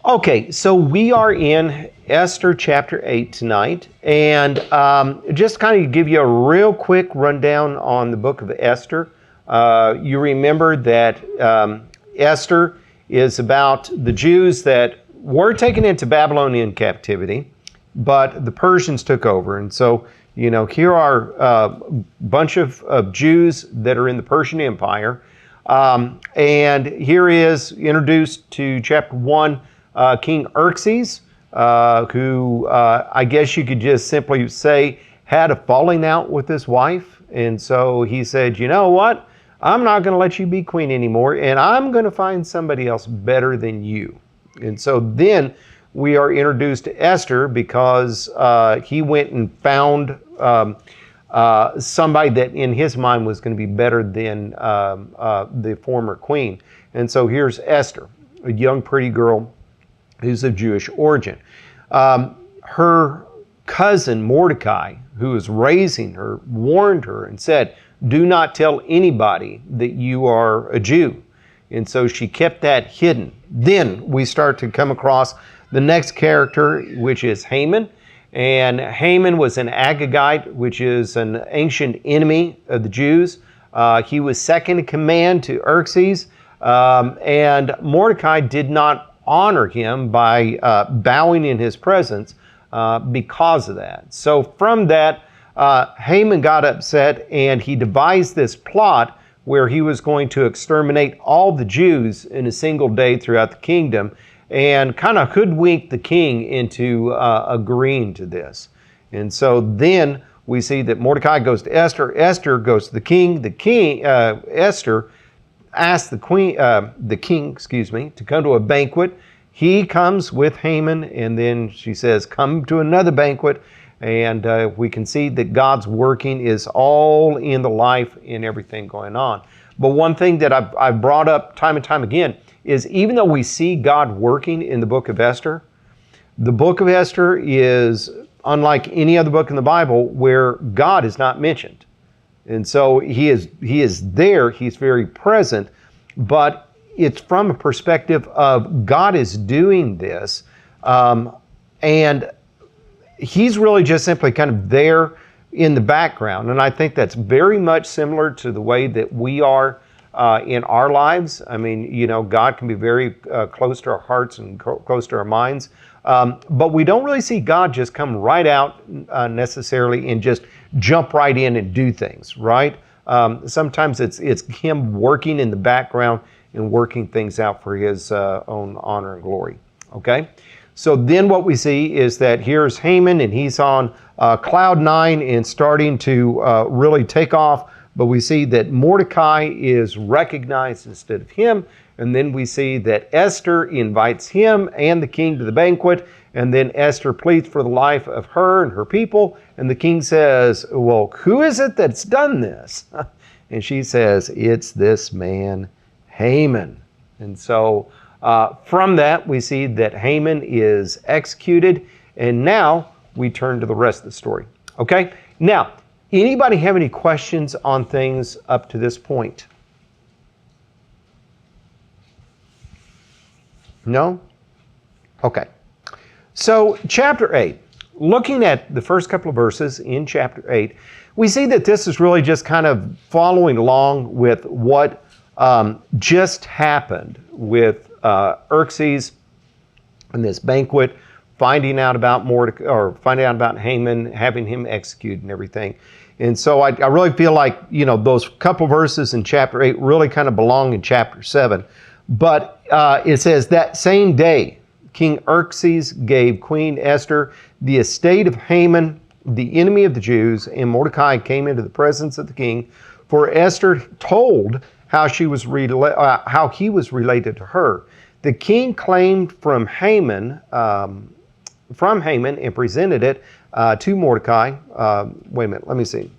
Okay, so we are in Esther chapter 8 tonight, and just kind of give you a real quick rundown on the book of Esther. You remember that Esther is about the Jews that were taken into Babylonian captivity, but the Persians took over. And so, here are a bunch of Jews that are in the Persian Empire. And here is introduced to chapter 1, King Xerxes, who I guess you could just simply say had a falling out with his wife. And so he said, you know what? I'm not going to let you be queen anymore, and I'm going to find somebody else better than you. And so then we are introduced to Esther because he went and found somebody that in his mind was going to be better than the former queen. And so here's Esther, a young pretty girl who's of Jewish origin. Her cousin Mordecai, who was raising her, warned her and said, do not tell anybody that you are a Jew. And so she kept that hidden. Then we start to come across the next character, which is Haman. And Haman was an Agagite, which is an ancient enemy of the Jews. He was second in command to Xerxes. And Mordecai did not honor him by bowing in his presence because of that. So from that, Haman got upset, and he devised this plot where he was going to exterminate all the Jews in a single day throughout the kingdom, and kind of hoodwinked the king into agreeing to this. And so then we see that Mordecai goes to Esther. Esther goes to the king. Esther asked the king, to come to a banquet. He comes with Haman, and then she says, come to another banquet. And we can see that God's working is all in the life and everything going on. But one thing that I've brought up time and time again is even though we see God working in the book of Esther, the book of Esther is unlike any other book in the Bible where God is not mentioned. And so he is there, he's very present, but it's from a perspective of God is doing this, and he's really just simply kind of there in the background. And I think that's very much similar to the way that we are in our lives. I mean, God can be very close to our hearts and close to our minds. But we don't really see God just come right out necessarily and just jump right in and do things, right? Sometimes it's him working in the background and working things out for his own honor and glory, okay? So then what we see is that here's Haman, and he's on cloud nine and starting to really take off. But we see that Mordecai is recognized instead of him. And then we see that Esther invites him and the king to the banquet. And then Esther pleads for the life of her and her people. And the king says, well, who is it that's done this? And she says, it's this man, Haman. And so from that, we see that Haman is executed, and now we turn to the rest of the story. Okay? Now, anybody have any questions on things up to this point? No? Okay. So, chapter 8, looking at the first couple of verses in chapter 8, we see that this is really just kind of following along with what just happened with Xerxes and this banquet, finding out about Mordecai, or finding out about Haman, having him executed and everything. And so I really feel like, those couple verses in chapter 8 really kind of belong in chapter 7. But it says, that same day, King Xerxes gave Queen Esther the estate of Haman, the enemy of the Jews, and Mordecai came into the presence of the king, for Esther told how he was related to her. The king claimed from Haman and presented it to Mordecai. Wait a minute, let me see.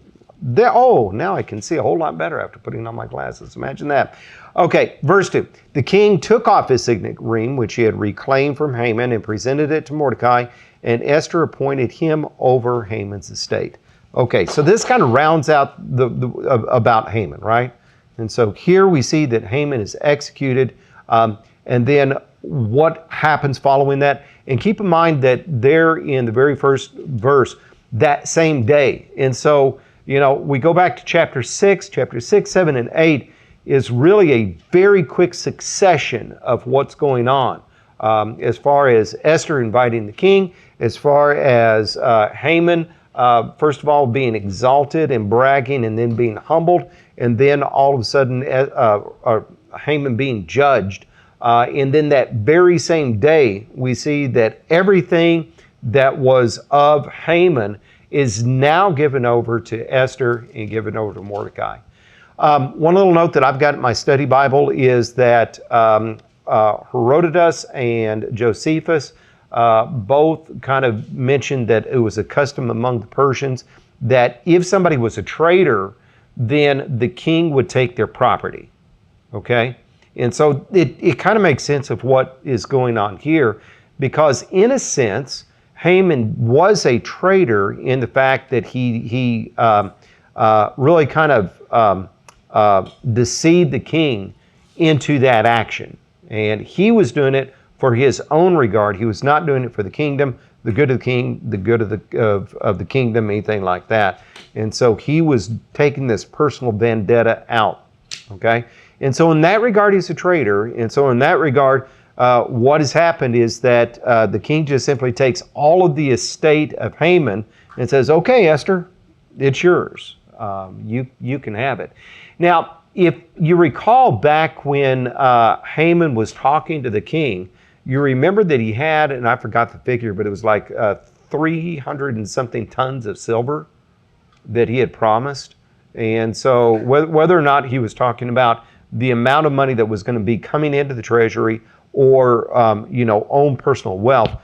Now I can see a whole lot better after putting on my glasses. Imagine that. Okay, verse 2. The king took off his signet ring, which he had reclaimed from Haman, and presented it to Mordecai, and Esther appointed him over Haman's estate. Okay, so this kind of rounds out about Haman, right? And so here we see that Haman is executed. And then what happens following that. And keep in mind that there in the very first verse, that same day. And so, we go back to chapter 6, 7, and 8 is really a very quick succession of what's going on. As far as Esther inviting the king, as far as Haman, first of all, being exalted and bragging and then being humbled, and then all of a sudden Haman being judged. And then that very same day, we see that everything that was of Haman is now given over to Esther and given over to Mordecai. One little note that I've got in my study Bible is that Herodotus and Josephus both kind of mentioned that it was a custom among the Persians that if somebody was a traitor, then the king would take their property. Okay? And so it kind of makes sense of what is going on here, because in a sense, Haman was a traitor in the fact that he really kind of deceived the king into that action. And he was doing it for his own regard. He was not doing it for the kingdom, the good of the king, the good of the kingdom, anything like that. And so he was taking this personal vendetta out. Okay? And so in that regard, he's a traitor. And so in that regard, what has happened is that the king just simply takes all of the estate of Haman and says, okay, Esther, it's yours. You can have it. Now, if you recall back when Haman was talking to the king, you remember that he had, and I forgot the figure, but it was like 300 and something tons of silver that he had promised. And so whether or not he was talking about the amount of money that was going to be coming into the treasury or, own personal wealth,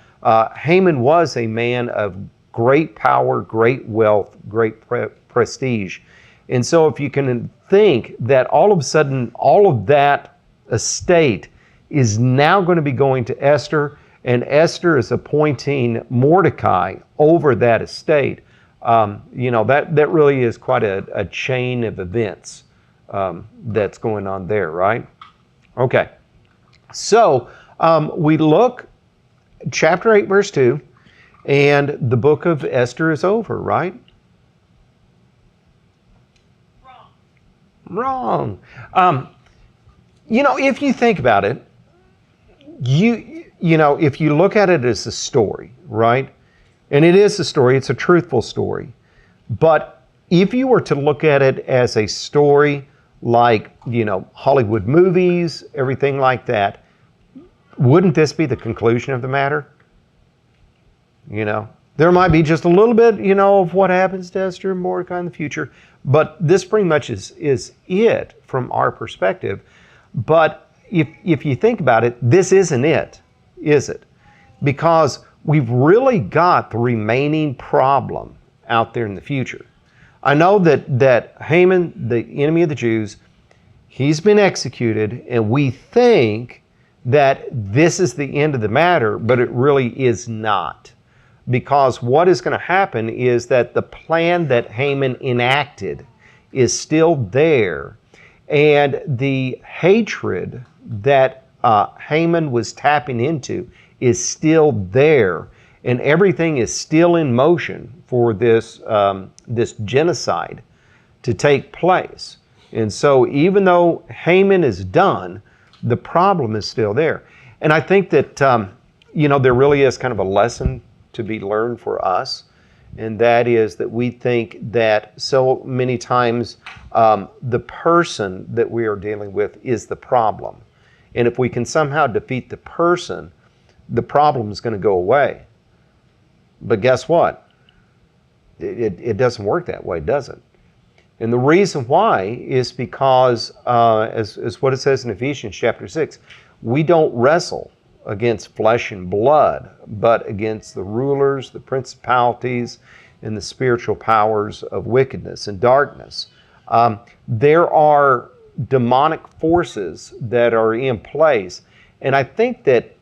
Haman was a man of great power, great wealth, great prestige. And so if you can think that all of a sudden, all of that estate is now going to be going to Esther, and Esther is appointing Mordecai over that estate, that really is quite a chain of events that's going on there, right? Okay. So we look, chapter 8, verse 2, and the book of Esther is over, right? Wrong. If you think about it, if you look at it as a story, right? And it is a story, it's a truthful story. But if you were to look at it as a story like, Hollywood movies, everything like that, wouldn't this be the conclusion of the matter? There might be just a little bit, of what happens to Esther and Mordecai in the future, but this pretty much is it from our perspective. But if you think about it, this isn't it, is it? Because we've really got the remaining problem out there in the future. I know that Haman, the enemy of the Jews, he's been executed, and we think that this is the end of the matter, but it really is not. Because what is going to happen is that the plan that Haman enacted is still there, and the hatred that Haman was tapping into is still there, and everything is still in motion for this genocide to take place. And so even though Haman is done, the problem is still there. And I think that, there really is kind of a lesson to be learned for us, and that is that we think that so many times the person that we are dealing with is the problem. And if we can somehow defeat the person, the problem is going to go away. But guess what? It doesn't work that way, does it? And the reason why is because, as what it says in Ephesians chapter 6, we don't wrestle against flesh and blood, but against the rulers, the principalities, and the spiritual powers of wickedness and darkness. There are demonic forces that are in place. And I think that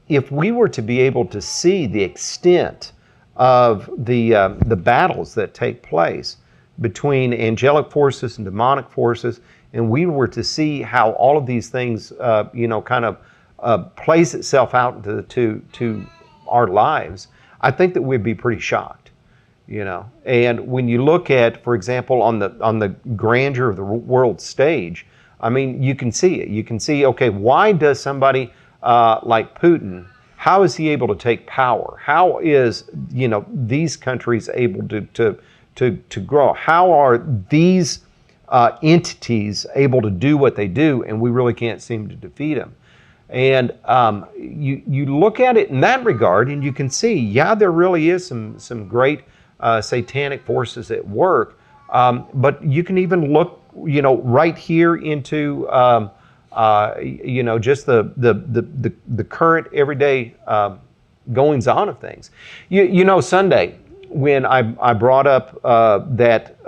if we were to be able to see the extent of the battles that take place between angelic forces and demonic forces, and we were to see how all of these things, kind of plays itself out into to our lives, I think that we'd be pretty shocked, you know. And when you look at, for example, on the grandeur of the world stage, I mean, you can see it. You can see, okay, why does somebody like Putin, how is he able to take power? How is, you know, these countries able to grow? How are these entities able to do what they do, and we really can't seem to defeat them? And you look at it in that regard, and you can see, yeah, there really is some great satanic forces at work. But you can even look, you know, right here into, you know, just the current everyday goings on of things. You know, Sunday, when I brought up that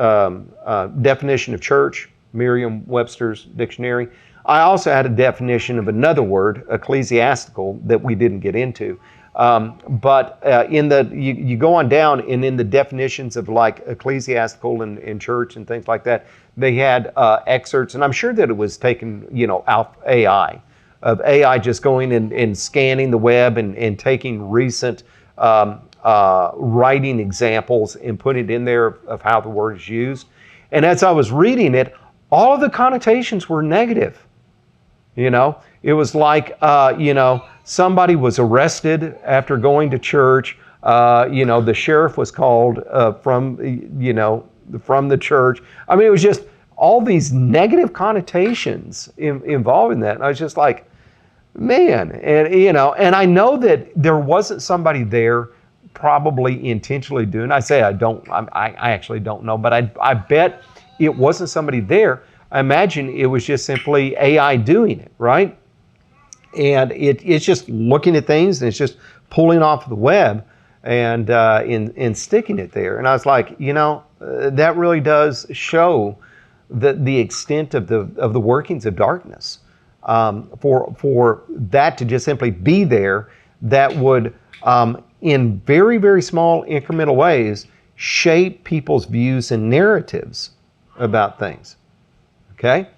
definition of church, Merriam-Webster's dictionary, I also had a definition of another word, ecclesiastical, that we didn't get into. But in the you go on down, and in the definitions of like ecclesiastical and church and things like that, they had excerpts, and I'm sure that it was taken, you know, out of AI just going and scanning the web and taking recent writing examples and putting it in there of how the word is used. And as I was reading it, all of the connotations were negative. You know, it was like, you know, somebody was arrested after going to church. You know, the sheriff was called from the church. I mean, it was just all these negative connotations involved in that. And I was just like, man, and, you know, and I know that there wasn't somebody there probably intentionally doing. I actually don't know, but I bet it wasn't somebody there. I imagine it was just simply AI doing it, right? And it's just looking at things, and it's just pulling off the web and sticking it there. And I was like, you know, that really does show the extent of the workings of darkness. For that to just simply be there, that would, in very, very small incremental ways, shape people's views and narratives about things. Okay?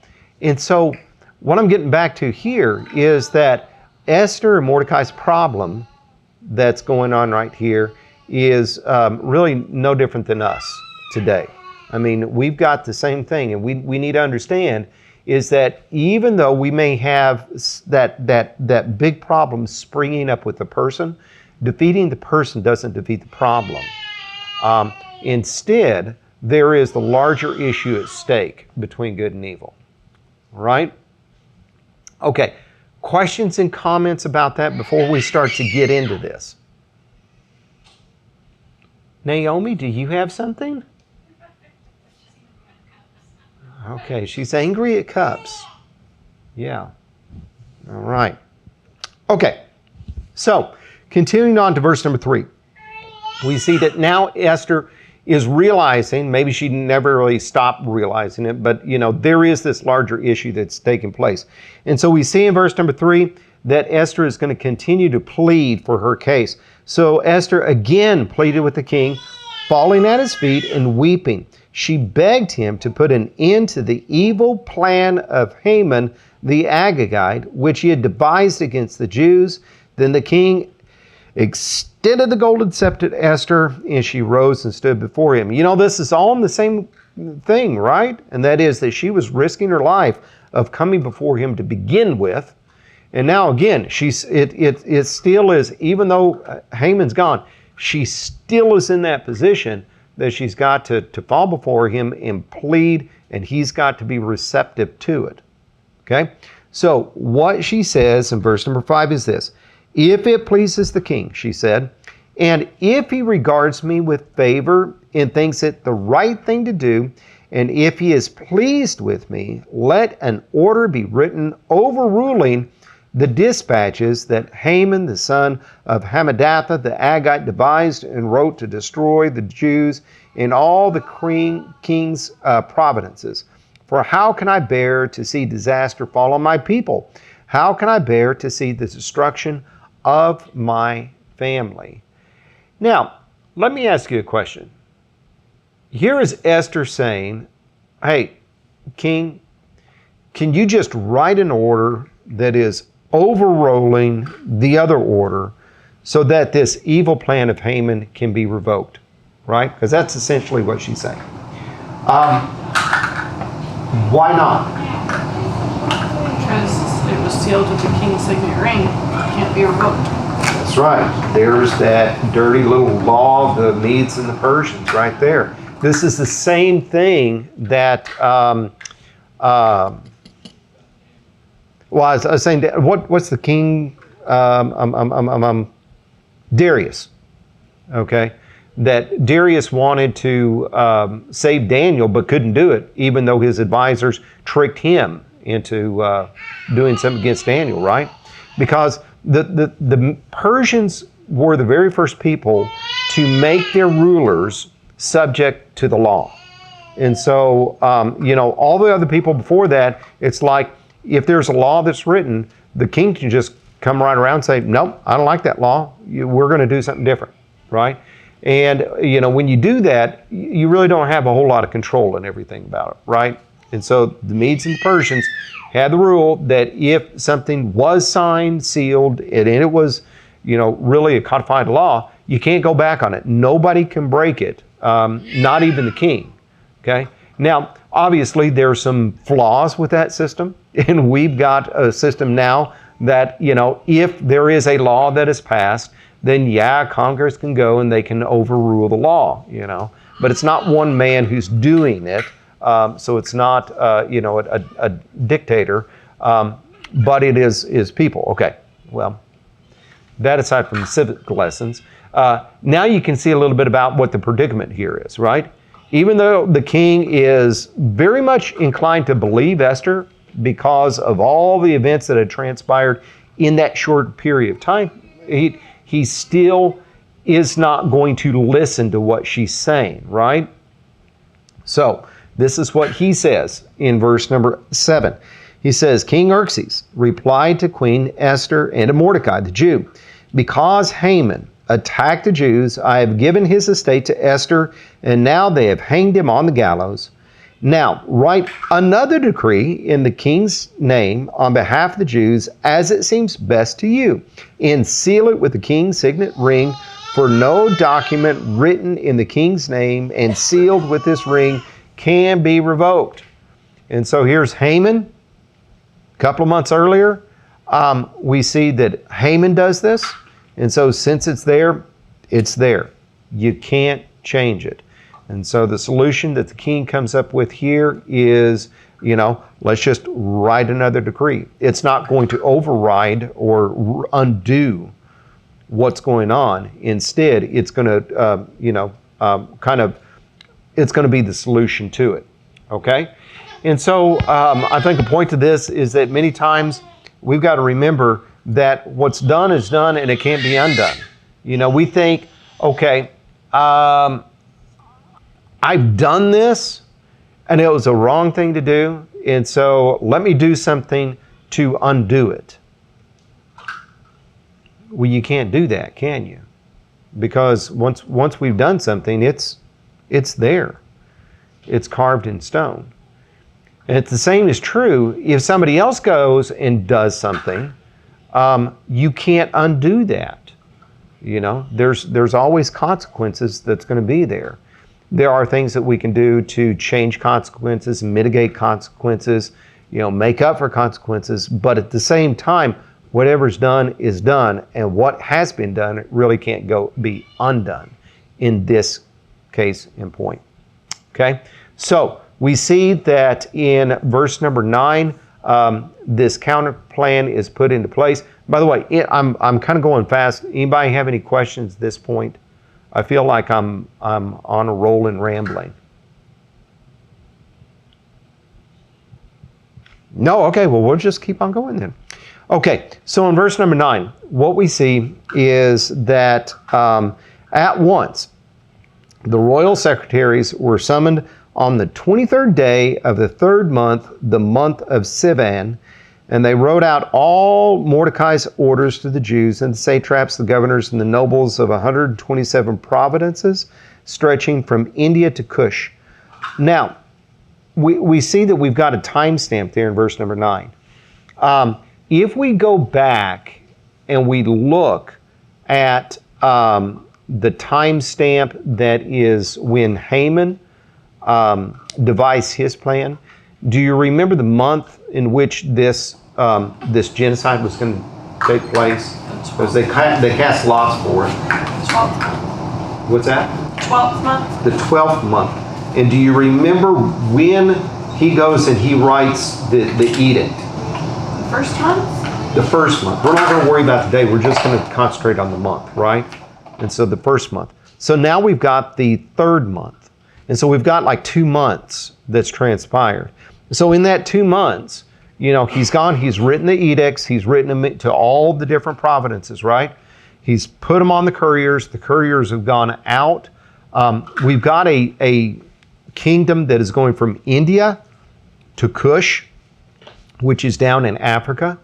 And so what I'm getting back to here is that Esther and Mordecai's problem that's going on right here is really no different than us today. I mean, we've got the same thing, and we need to understand is that even though we may have that big problem springing up with the person, defeating the person doesn't defeat the problem. Instead, there is the larger issue at stake between good and evil. Right? Okay. Questions and comments about that before we start to get into this? Naomi, do you have something? Okay, she's angry at cups. Yeah. All right. Okay. So, continuing on to verse number 3. We see that now Esther is realizing, maybe she never really stopped realizing it, but you know, there is this larger issue that's taking place. And so we see in verse number 3 that Esther is going to continue to plead for her case. So Esther again pleaded with the king, falling at his feet and weeping. She begged him to put an end to the evil plan of Haman the Agagite, which he had devised against the Jews. Then the king extended the golden scepter to Esther, and she rose and stood before him. You know, this is all in the same thing, right? And that is that she was risking her life of coming before him to begin with. And now again, it still is, even though Haman's gone, she still is in that position that she's got to fall before him and plead, and he's got to be receptive to it. Okay? So what she says in verse number 5 is this: if it pleases the king, she said, and if he regards me with favor and thinks it the right thing to do, and if he is pleased with me, let an order be written overruling the dispatches that Haman, the son of Hammedatha, the Agagite, devised and wrote to destroy the Jews in all the king's provinces. For how can I bear to see disaster fall on my people? How can I bear to see the destruction of my family? Now, let me ask you a question. Here is Esther saying, hey, king, can you just write an order that is overruling the other order so that this evil plan of Haman can be revoked, right? Because that's essentially what she's saying. Why not? Because it was sealed with the king's signet ring. It can't be revoked. That's right. There's that dirty little law of the Medes and the Persians right there. This is the same thing that, well, I was saying, what's the king, Darius, okay? That Darius wanted to save Daniel but couldn't do it, even though his advisors tricked him into doing something against Daniel, right? Because the Persians were the very first people to make their rulers subject to the law. And so, all the other people before that, it's like if there's a law that's written, the king can just come right around and say, nope, I don't like that law. We're going to do something different, right? And, when you do that, you really don't have a whole lot of control in everything about it, right? And so the Medes and Persians had the rule that if something was signed, sealed, and it was, really a codified law, you can't go back on it. Nobody can break it, not even the king, okay? Now, obviously, there are some flaws with that system, and we've got a system now that, if there is a law that is passed, then Congress can go and they can overrule the law, But it's not one man who's doing it, so it's not, a dictator, but it is people. Okay, well, that aside from the civic lessons, now you can see a little bit about what the predicament here is, right? Even though the king is very much inclined to believe Esther because of all the events that had transpired in that short period of time, he still is not going to listen to what she's saying, right? So this is what he says in verse number 7. He says, King Xerxes replied to Queen Esther and to Mordecai, the Jew, because Haman attacked the Jews, I have given his estate to Esther, and now they have hanged him on the gallows. Now, write another decree in the king's name on behalf of the Jews as it seems best to you, and seal it with the king's signet ring, for no document written in the king's name and sealed with this ring can be revoked. And so here's Haman. A couple of months earlier, we see that Haman does this. And so since it's there, it's there. You can't change it. And so the solution that the king comes up with here is, let's just write another decree. It's not going to override or undo what's going on. Instead, it's going to, it's going to be the solution to it. Okay? And so I think the point to this is that many times we've got to remember that what's done is done and it can't be undone. We think, okay, I've done this and it was a wrong thing to do, and so let me do something to undo it. Well, you can't do that, can you? Because once we've done something, it's there. It's carved in stone. And the same is true if somebody else goes and does something. You can't undo that. There's always consequences that's going to be there. There are things that we can do to change consequences, mitigate consequences, make up for consequences. But at the same time, whatever's done is done, and what has been done really can't be undone in this case in point. Okay, so we see that in verse number 9, this counter plan is put into place. By the way, I'm kind of going fast. Anybody have any questions at this point? I feel like I'm on a roll and rambling. No? Okay, well, we'll just keep on going then. Okay, so in verse number 9, what we see is that at once the royal secretaries were summoned on the 23rd day of the 3rd month, the month of Sivan, and they wrote out all Mordecai's orders to the Jews and the satraps, the governors, and the nobles of 127 provinces, stretching from India to Cush. Now, we see that we've got a timestamp there in verse number 9. if we go back and we look at the timestamp that is when Haman devised his plan, do you remember the month in which this genocide was going to take place? Because they cast lots for it. 12th month. What's that? 12th month. The 12th month. And do you remember when he goes and he writes the edict? The first month? The first month. We're not going to worry about the day. We're just going to concentrate on the month, right? And so the first month. So now we've got the third month. And so we've got like 2 months that's transpired. So in that 2 months, he's gone, he's written the edicts, he's written them to all the different providences, right? He's put them on the couriers. The couriers have gone out. We've got a kingdom that is going from India to Kush, which is down in Africa.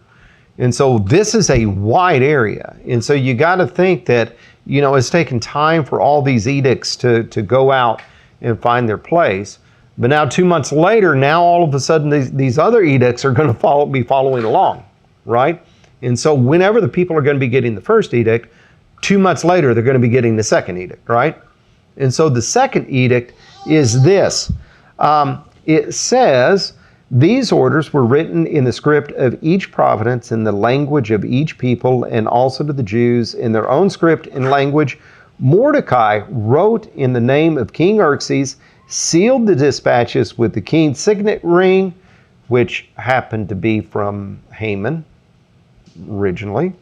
And so this is a wide area. And so you got to think that, it's taken time for all these edicts to go out and find their place. But now 2 months later, now all of a sudden these other edicts are going to be following along, right? And so whenever the people are going to be getting the first edict, 2 months later, they're going to be getting the second edict, right? And so the second edict is this. It says, these orders were written in the script of each province in the language of each people, and also to the Jews in their own script and language. Mordecai wrote in the name of King Xerxes, sealed the dispatches with the king's signet ring, which happened to be from Haman originally.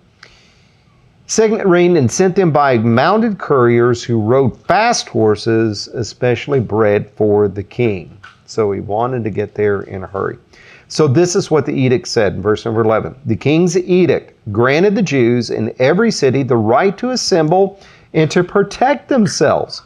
Signet ring, and sent them by mounted couriers who rode fast horses, especially bred for the king. So he wanted to get there in a hurry. So this is what the edict said in verse number 11. The king's edict granted the Jews in every city the right to assemble and to protect themselves,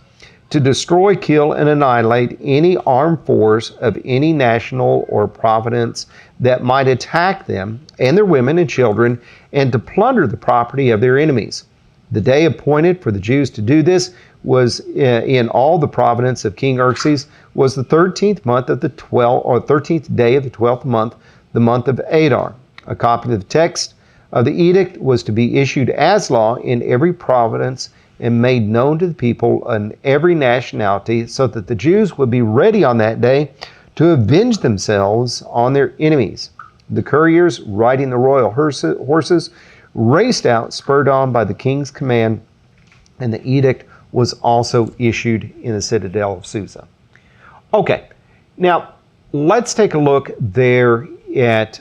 to destroy, kill, and annihilate any armed force of any national or province that might attack them and their women and children, and to plunder the property of their enemies. The day appointed for the Jews to do this was in all the province of King Xerxes was the 13th month of the 12th, or 13th day of the 12th month, the month of Adar. A copy of the text of the edict was to be issued as law in every province and made known to the people in every nationality, so that the Jews would be ready on that day to avenge themselves on their enemies. The couriers, riding the royal horses, raced out, spurred on by the king's command, and the edict was also issued in the citadel of Susa. Okay, now let's take a look there at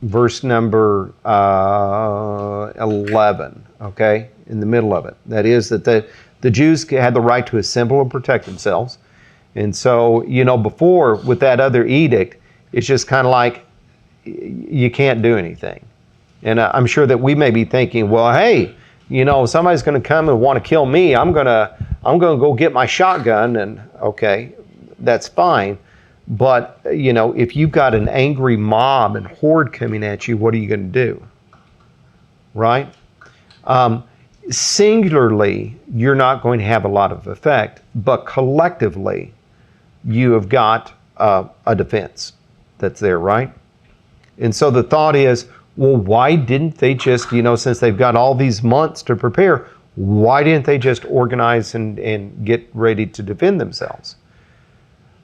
verse number 11, okay, in the middle of it. That is that the Jews had the right to assemble and protect themselves. And so, before with that other edict, it's just kind of like you can't do anything. And I'm sure that we may be thinking, well, hey, somebody's going to come and want to kill me. I'm going to go get my shotgun, and okay, that's fine. But, if you've got an angry mob and horde coming at you, what are you going to do? Right? Singularly, you're not going to have a lot of effect, but collectively, you have got a defense that's there, right? And so the thought is, well, why didn't they just, since they've got all these months to prepare, why didn't they just organize and get ready to defend themselves?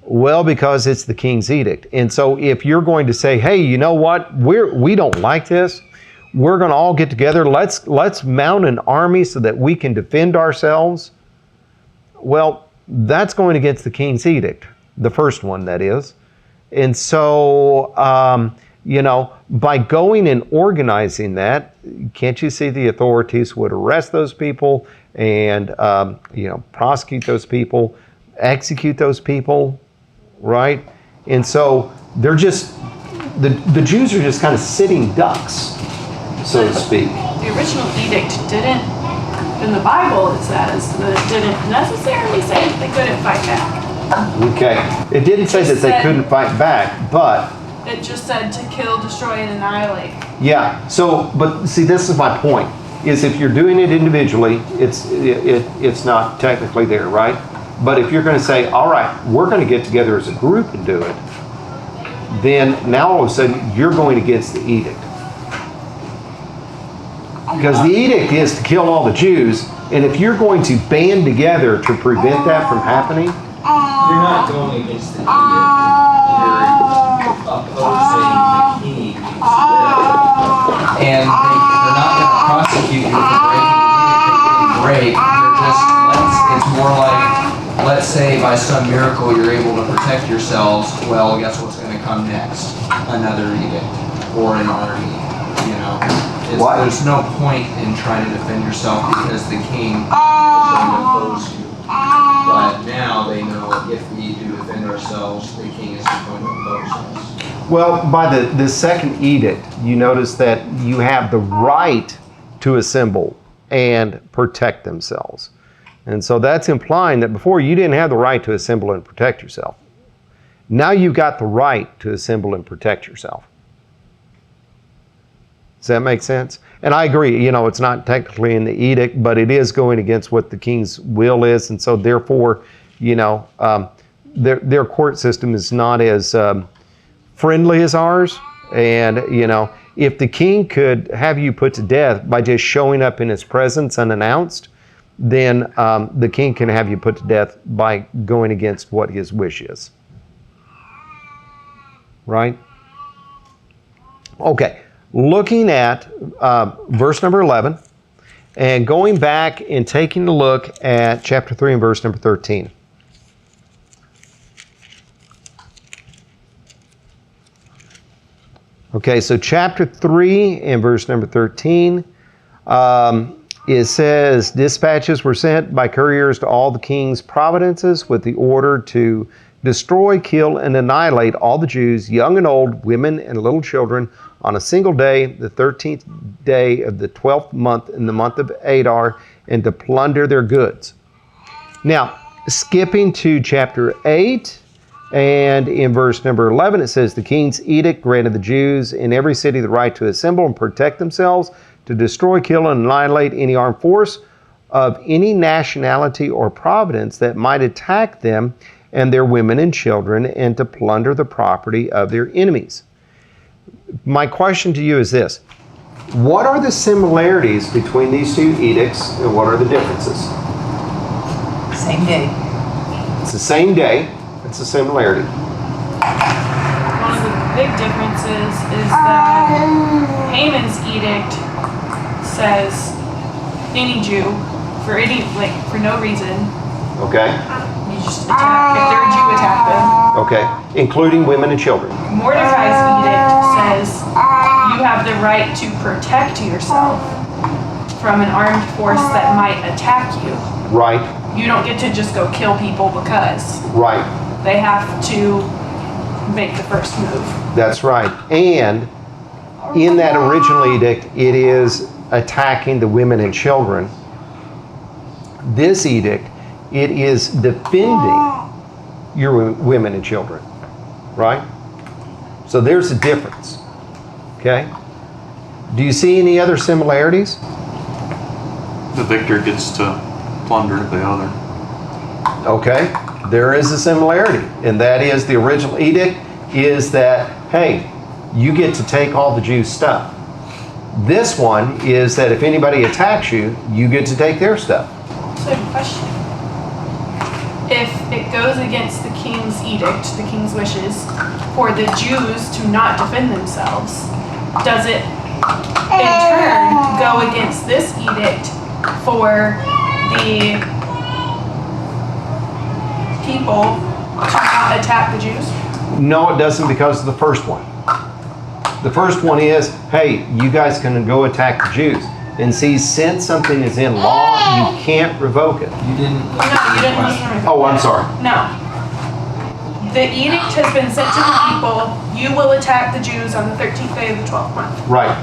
Well, because it's the king's edict. And so if you're going to say, hey, you know what, we don't like this, we're going to all get together, let's mount an army so that we can defend ourselves, well, that's going against the king's edict, the first one, that is. And so, by going and organizing that, can't you see the authorities would arrest those people and, prosecute those people, execute those people, right? And so they're just, the Jews are just kind of sitting ducks, so to speak. The original edict didn't, in the Bible it says that it didn't necessarily say that they couldn't fight back. Okay. It didn't say that they couldn't fight back, but it just said to kill, destroy, and annihilate. yeah. So, but see, this is my point, is if you're doing it individually, it's not technically there, right? But if you're going to say, all right, we're going to get together as a group and do it, then now all of a sudden you're going against the edict. Because the edict is to kill all the Jews, and if you're going to band together to prevent that from happening, You're not going against the edict. You're opposing the king. And they're not going to prosecute you for breaking the edict. They didn't break. They're just, it's more like, let's say by some miracle you're able to protect yourselves. Well, guess what's going to come next? Another edict or an army. You know, there's no point in trying to defend yourself because the king is going to oppose you. But now they know if we do defend ourselves, the king is going to oppose us. well, by the second edict, you notice that you have the right to assemble and protect themselves. And so that's implying that before you didn't have the right to assemble and protect yourself. Now you've got the right to assemble and protect yourself. Does that make sense? And I agree, it's not technically in the edict, but it is going against what the king's will is. And so therefore, their court system is not as friendly as ours. And, if the king could have you put to death by just showing up in his presence unannounced, then the king can have you put to death by going against what his wish is. Right? Okay. Looking at verse number 11 and going back and taking a look at chapter 3 and verse number 13. Okay, so chapter 3 and verse number 13, it says, dispatches were sent by couriers to all the king's providences with the order to destroy, kill, and annihilate all the Jews, young and old, women and little children, on a single day, the 13th day of the 12th month in the month of Adar, and to plunder their goods. Now, skipping to chapter 8, and in verse number 11, it says, the king's edict granted the Jews in every city the right to assemble and protect themselves, to destroy, kill, and annihilate any armed force of any nationality or province that might attack them and their women and children, and to plunder the property of their enemies. My question to you is this: what are the similarities between these two edicts, and what are the differences? Same day. It's the same day. It's a similarity. One of the big differences is that Haman's edict says any Jew, for no reason, Okay? you just attack. If they're a Jew, attack them. Okay. Including women and children. Mordecai's edict says you have the right to protect yourself from an armed force that might attack you. Right. You don't get to just go kill people because. Right. They have to make the first move. That's right. And in that original edict, it is attacking the women and children. This edict, it is defending your women and children. Right? So there's a difference. Okay? Do you see any other similarities? The victor gets to plunder the other. Okay? There is a similarity, and that is the original edict is that, hey, you get to take all the Jews' stuff. This one is that if anybody attacks you, you get to take their stuff. So I have a question. If it goes against the king's edict, the king's wishes, for the Jews to not defend themselves, does it in turn go against this edict for the people to not attack the Jews? No, it doesn't, because of the first one. The first one is, hey, you guys can go attack the Jews. And see, since something is in law, you can't revoke it. You didn't. No, you didn't listen to me. Oh, I'm sorry. No. The edict has been sent to the people, you will attack the Jews on the 13th day of the 12th month. Right.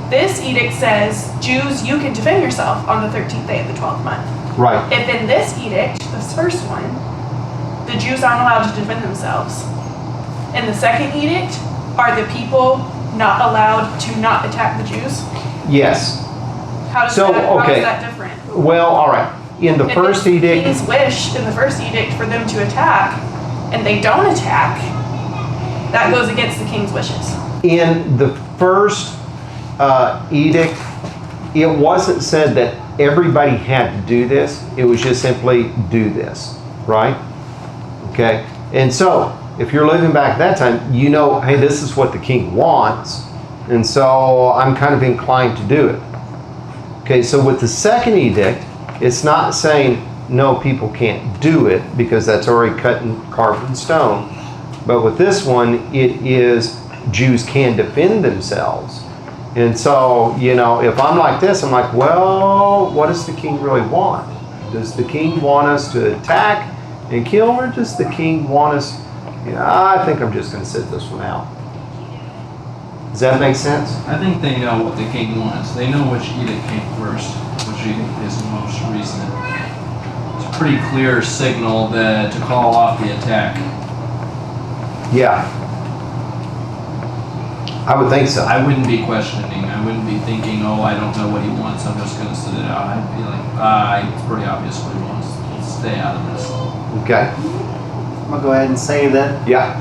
This edict says, Jews, you can defend yourself on the 13th day of the 12th month. Right. If in this edict, this first one, the Jews aren't allowed to defend themselves. In the second edict, are the people not allowed to not attack the Jews? Yes. How is that different? Well, all right. In the first edict, King's wish in the first edict for them to attack, and they don't attack, That goes against the king's wishes. In the first edict, it wasn't said that everybody had to do this. It was just simply do this, right? Okay. And so, if you're living back at that time, you know, hey, this is what the king wants, and so I'm kind of inclined to do it. Okay, so with the second edict, it's not saying no, people can't do it because that's already cut and carved in stone. But with this one, it is Jews can defend themselves. And so, you know, if I'm like this, I'm like, well, what does the king really want? Does the king want us to attack and kill, or does the king want us, you know, I think I'm just going to sit this one out. Does that make sense? I think they know what the king wants. They know which edict came first, which edict is the most recent. It's a pretty clear signal that to call off the attack. Yeah. I would think so. I wouldn't be questioning. I wouldn't be thinking, oh, I don't know what he wants, I'm just going to sit it out. I'd be like, it's pretty obvious what he wants. Let's stay out of this. Okay. I'm going to go ahead and say that Yeah.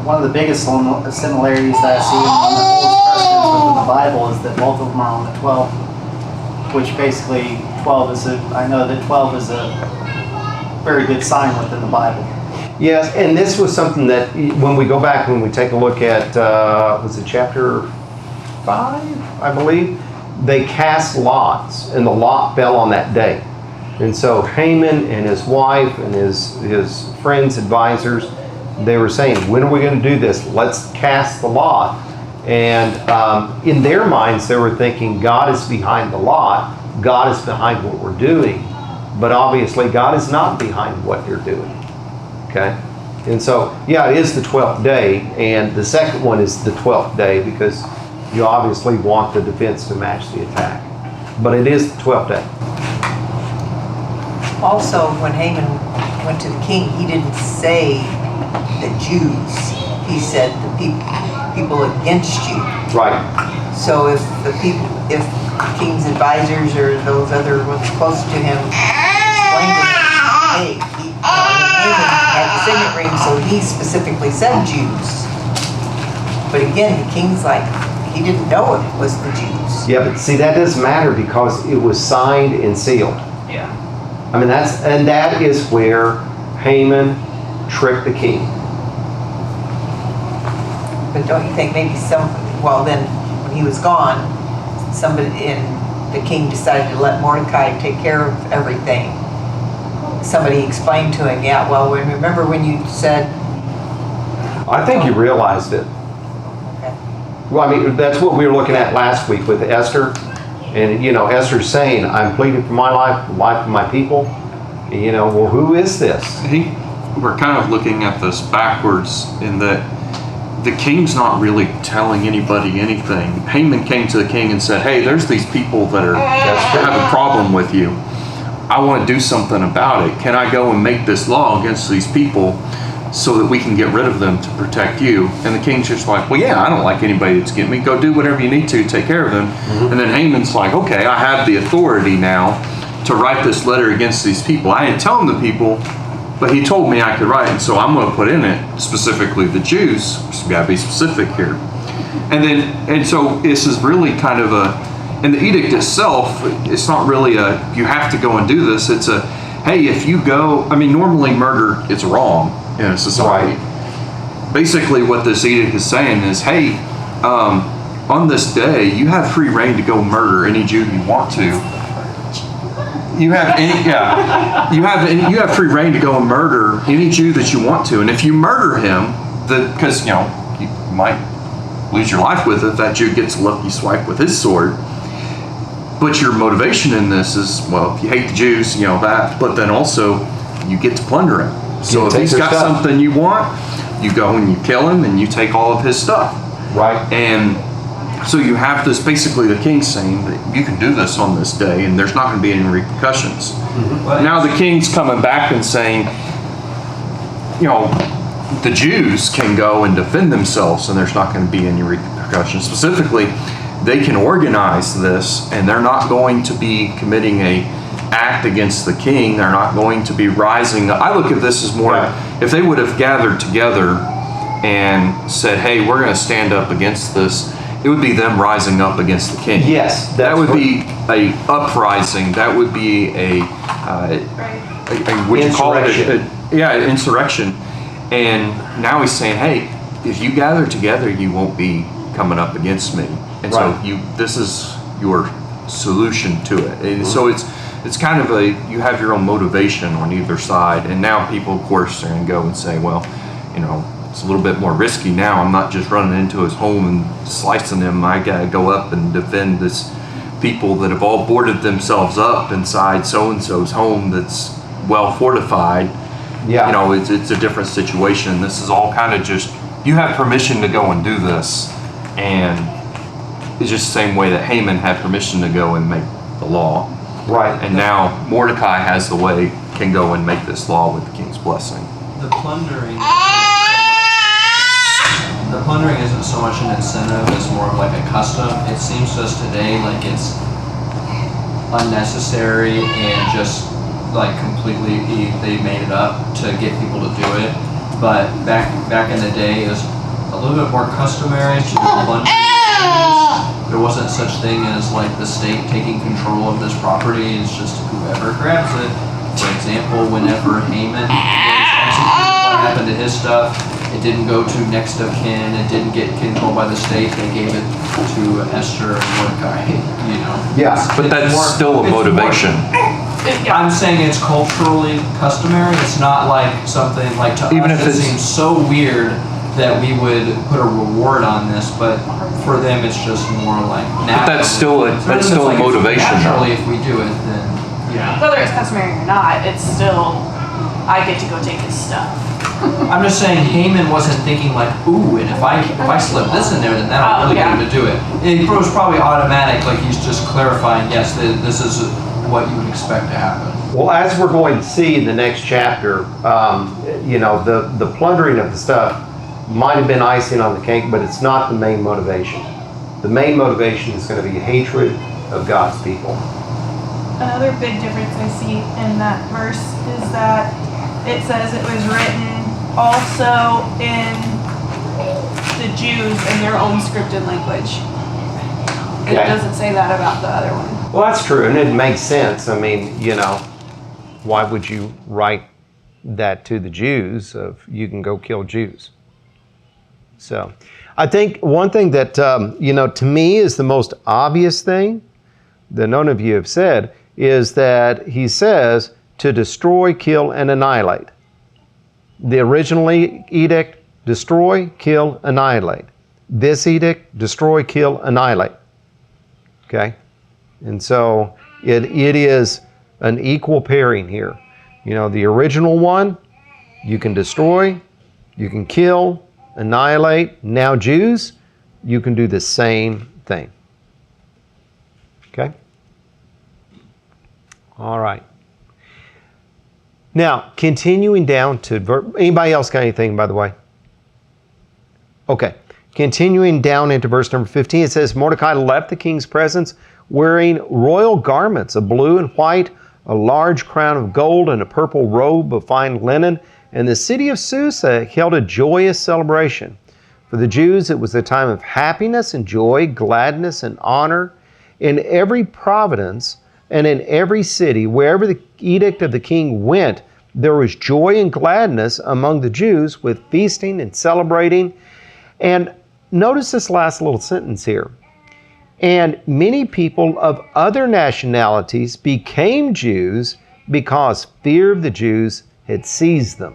one of the biggest similarities that I see in one of the oldest precedents within the Bible is that both of them are on the 12th, which basically 12 is I know that 12 is a very good sign within the Bible. Yes, and this was something that when we go back, when we take a look at, was it chapter 5, I believe? They cast lots, and the lot fell on that day. And so Haman and his wife and his friends, advisors, they were saying, when are we going to do this? Let's cast the lot. And in their minds, they were thinking, God is behind the lot. God is behind what we're doing. But obviously, God is not behind what you're doing. Okay? And so, yeah, it is the 12th day. And the second one is the 12th day because you obviously want the defense to match the attack. But it is the 12th day. Also, when Haman went to the king, he didn't say the Jews. He said the people against you. Right. So if the king's advisors or those other ones close to him explained to him, hey, Haman had the signet ring, so he specifically said Jews. But again, the king's like, he didn't know it was the Jews. Yeah, but see, that doesn't matter because it was signed and sealed. Yeah. I mean, that is where Haman tricked the king. But don't you think maybe then when he was gone, somebody in the king decided to let Mordecai take care of everything. Somebody explained to him, yeah, well, remember when you said... I think he realized it. Okay. Well, I mean, that's what we were looking at last week with Esther. And, you know, Esther's saying, I'm pleading for my life, the life of my people. And, you know, well, who is this? We're kind of looking at this backwards in that the king's not really telling anybody anything. Haman came to the king and said, hey, there's these people that have a problem with you. I want to do something about it. Can I go and make this law against these people so that we can get rid of them to protect you? And the king's just like, well, yeah, I don't like anybody that's getting me. Go do whatever you need to take care of them. Mm-hmm. And then Haman's like, okay, I have the authority now to write this letter against these people. I didn't tell them the people, but he told me I could write it. So I'm going to put in it specifically the Jews. So got to be specific here. And so this is really kind of and the edict itself, it's not really you have to go and do this. It's hey, if you go, I mean, normally murder is wrong in a society. Right. Basically what this edict is saying is, hey, on this day, you have free reign to go murder any Jew you want to. You have free reign to go and murder any Jew that you want to. And if you murder him, because, you might lose your life with it, that Jew gets a lucky swipe with his sword. But your motivation in this is, well, if you hate the Jews, that, but then also you get to plunder him. So if he's got something you want, you go and you kill him and you take all of his stuff. Right. And so you have this, basically the king saying that you can do this on this day and there's not going to be any repercussions. Mm-hmm. Now the king's coming back and saying, the Jews can go and defend themselves and there's not going to be any repercussions. Specifically, they can organize this and they're not going to be committing a act against the king. They're not going to be rising. I look at this as more, if they would have gathered together and said, hey, we're going to stand up against this, it would be them rising up against the king. Yes, That would be a uprising. That would be a what you call it? Insurrection. And now he's saying, hey, if you gather together, you won't be coming up against me. And so this is your solution to it. And so it's kind of you have your own motivation on either side. And now people, of course, are going to go and say, well, it's a little bit more risky now. I'm not just running into his home and slicing him. I got to go up and defend this people that have all boarded themselves up inside so-and-so's home that's well fortified. Yeah. It's a different situation. This is all kind of just, you have permission to go and do this. And it's just the same way that Haman had permission to go and make the law. Right. And now Mordecai has the way, can go and make this law with the king's blessing. The plundering isn't so much an incentive as more of like a custom. It seems to us today like it's unnecessary and just like completely they made it up to get people to do it. But back in the day, it was a little bit more customary to plunder things. There wasn't such thing as like the state taking control of this property. It's just whoever grabs it. For example, whenever Haman was executed, what happened to his stuff? It didn't go to next of kin. It didn't get controlled by the state. They gave it to Esther and Mordecai. Yeah, but that's still a motivation. I'm saying it's culturally customary. It's not like something like to Even us. if It it's- seems so weird that we would put a reward on this, but for them it's just more like natural. But that's still a motivation, though. Naturally, if we do it, then yeah. Whether it's customary or not, it's still, I get to go take his stuff. I'm just saying Haman wasn't thinking like, ooh, and if I slip this in there, then that'll really get him to do it. It was probably automatic, like he's just clarifying, yes, this is what you would expect to happen. Well, as we're going to see in the next chapter, the plundering of the stuff might have been icing on the cake, but it's not the main motivation. The main motivation is going to be hatred of God's people. Another big difference I see in that verse is that it says it was written also in the Jews in their own scripted language. It doesn't say that about the other one. Well, that's true, and it makes sense. I mean, why would you write that to the Jews of you can go kill Jews? So I think one thing that, to me is the most obvious thing that none of you have said is that he says to destroy, kill, and annihilate. The original edict, destroy, kill, annihilate. This edict, destroy, kill, annihilate. Okay? And so it is an equal pairing here. The original one, you can destroy, you can kill, annihilate. Now Jews, you can do the same thing. Okay? All right. Now, continuing down to, anybody else got anything, by the way? Okay. Continuing down into verse number 15, it says, Mordecai left the king's presence wearing royal garments of blue and white, a large crown of gold, and a purple robe of fine linen. And the city of Susa held a joyous celebration. For the Jews, it was a time of happiness and joy, gladness and honor. In every province and in every city, wherever the edict of the king went, there was joy and gladness among the Jews with feasting and celebrating. And notice this last little sentence here. And many people of other nationalities became Jews because fear of the Jews had seized them.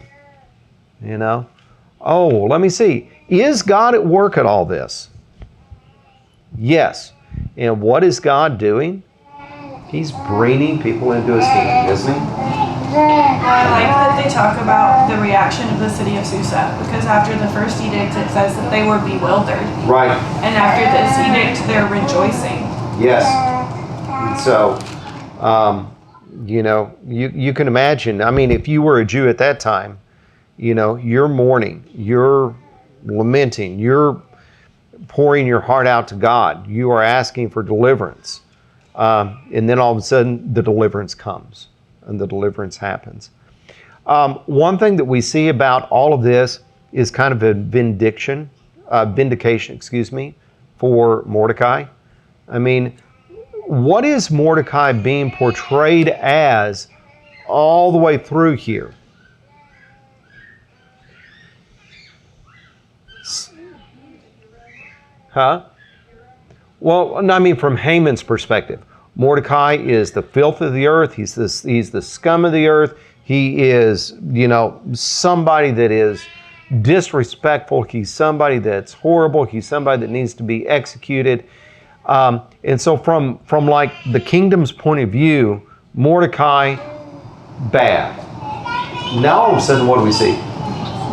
Oh, let me see. Is God at work at all this? Yes. And what is God doing? He's bringing people into his kingdom, isn't he? I like that they talk about the reaction of the city of Susa, because after the first edict, it says that they were bewildered. Right. And after this edict, they're rejoicing. Yes. And so, you can imagine, if you were a Jew at that time, you're mourning, you're lamenting, you're pouring your heart out to God. You are asking for deliverance. And then all of a sudden, the deliverance comes and the deliverance happens. One thing that we see about all of this is kind of a vindication, for Mordecai. I mean, what is Mordecai being portrayed as all the way through here? Huh? Well, I mean, from Haman's perspective, Mordecai is the filth of the earth. He's the scum of the earth. He is, somebody that is disrespectful. He's somebody that's horrible. He's somebody that needs to be executed. And so from like the kingdom's point of view, Mordecai, bad. Now all of a sudden, what do we see?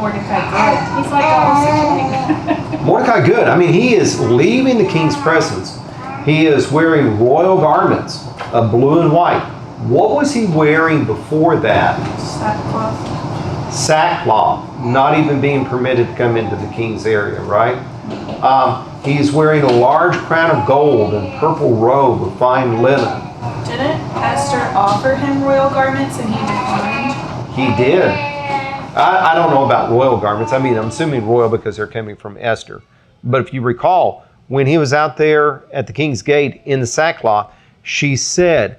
Mordecai good. He's like the opposite. Mordecai good. I mean, he is leaving the king's presence. He is wearing royal garments of blue and white. What was he wearing before that? Sackcloth. Sackcloth, not even being permitted to come into the king's area, right? He's wearing a large crown of gold and purple robe of fine linen. Didn't Esther offer him royal garments and he declined? He did. I don't know about royal garments. I mean, I'm assuming royal because they're coming from Esther. But if you recall, when he was out there at the king's gate in the sackcloth, she said,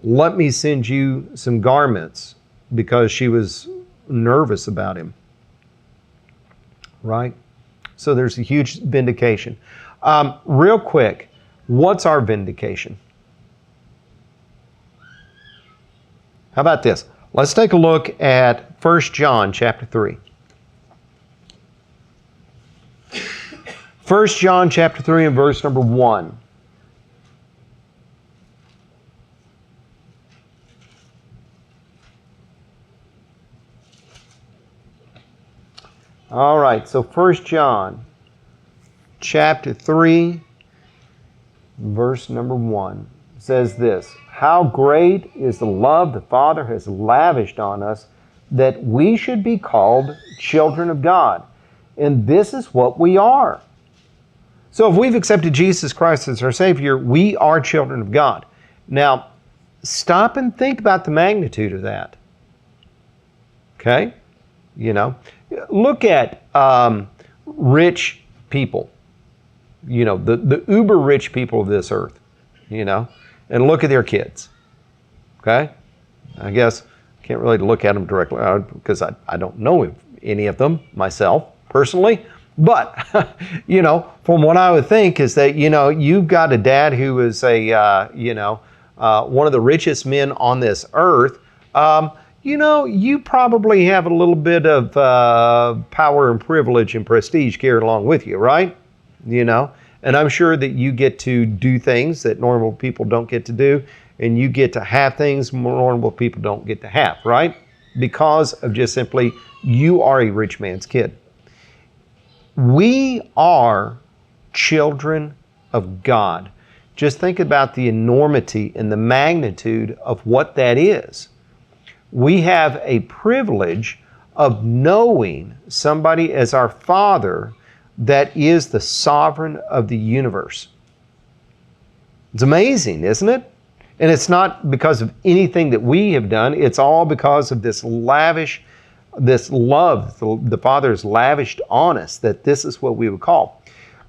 "Let me send you some garments," because she was nervous about him. Right? So there's a huge vindication. Real quick, what's our vindication? How about this? Let's take a look at 1 John chapter 3. 1 John chapter 3 and verse number 1. All right, so 1 John chapter 3, verse number 1 says this: "How great is the love the Father has lavished on us, that we should be called children of God. And this is what we are." So if we've accepted Jesus Christ as our Savior, we are children of God. Now, stop and think about the magnitude of that. Okay? Look at rich people. The uber rich people of this earth, and look at their kids. Okay? I guess I can't really look at them directly because I don't know any of them myself personally. But, from what I would think is that, you've got a dad who is one of the richest men on this earth. You probably have a little bit of power and privilege and prestige carried along with you, right? And I'm sure that you get to do things that normal people don't get to do, and you get to have things normal people don't get to have, right? Because of just simply, you are a rich man's kid. We are children of God. Just think about the enormity and the magnitude of what that is. We have a privilege of knowing somebody as our Father that is the sovereign of the universe. It's amazing, isn't it? And it's not because of anything that we have done. It's all because of this lavish, this love the Father has lavished on us, that this is what we would call.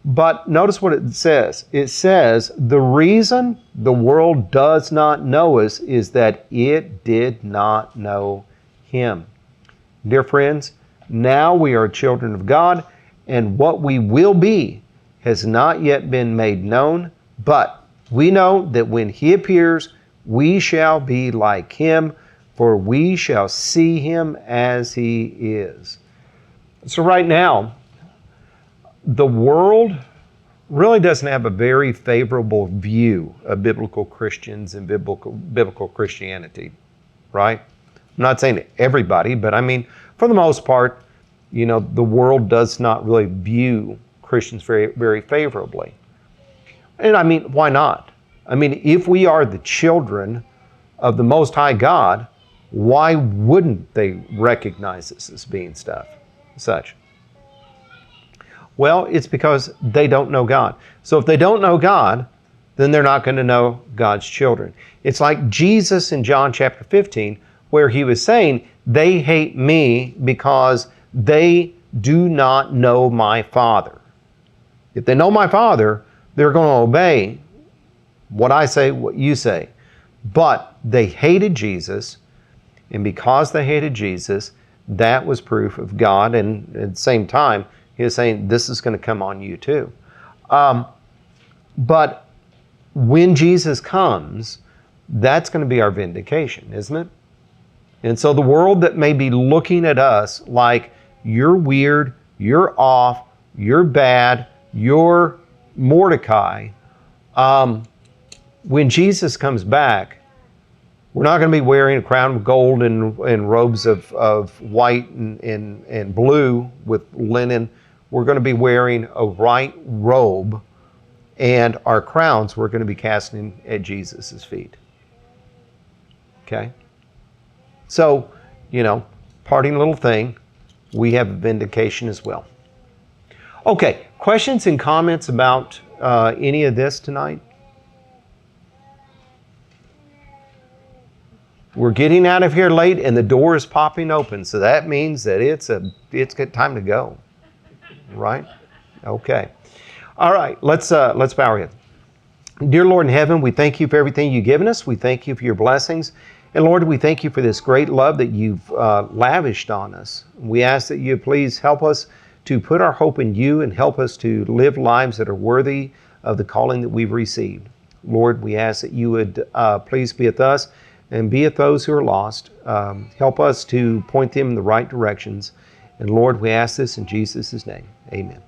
But notice what it says. It says, the reason the world does not know us is that it did not know Him. Dear friends, now we are children of God, and what we will be has not yet been made known, but we know that when He appears, we shall be like Him, for we shall see Him as He is. So right now, the world really doesn't have a very favorable view of biblical Christians and biblical Christianity, right? I'm not saying everybody, but I mean, for the most part, the world does not really view Christians very, very favorably. And I mean, why not? I mean, if we are the children of the Most High God, why wouldn't they recognize us as being such? Well, it's because they don't know God. So if they don't know God, then they're not going to know God's children. It's like Jesus in John chapter 15, where He was saying, they hate me because they do not know my Father. If they know my Father, they're going to obey what I say, what you say. But they hated Jesus, and because they hated Jesus, that was proof of God. And at the same time, he was saying, this is going to come on you too. But when Jesus comes, that's going to be our vindication, isn't it? And so the world that may be looking at us like, you're weird, you're off, you're bad, you're Mordecai, when Jesus comes back, we're not going to be wearing a crown of gold and robes of white and blue with linen. We're going to be wearing a white robe, and our crowns we're going to be casting at Jesus' feet. Okay? So, parting little thing, we have a vindication as well. Okay, questions and comments about any of this tonight? We're getting out of here late and the door is popping open, so that means that it's good time to go. Right? Okay. All right, let's bow our heads. Dear Lord in heaven, we thank you for everything you've given us. We thank you for your blessings. And Lord, we thank you for this great love that you've lavished on us. We ask that you please help us to put our hope in you and help us to live lives that are worthy of the calling that we've received. Lord, we ask that you would please be with us and be with those who are lost. Help us to point them in the right directions. And Lord, we ask this in Jesus' name. Amen.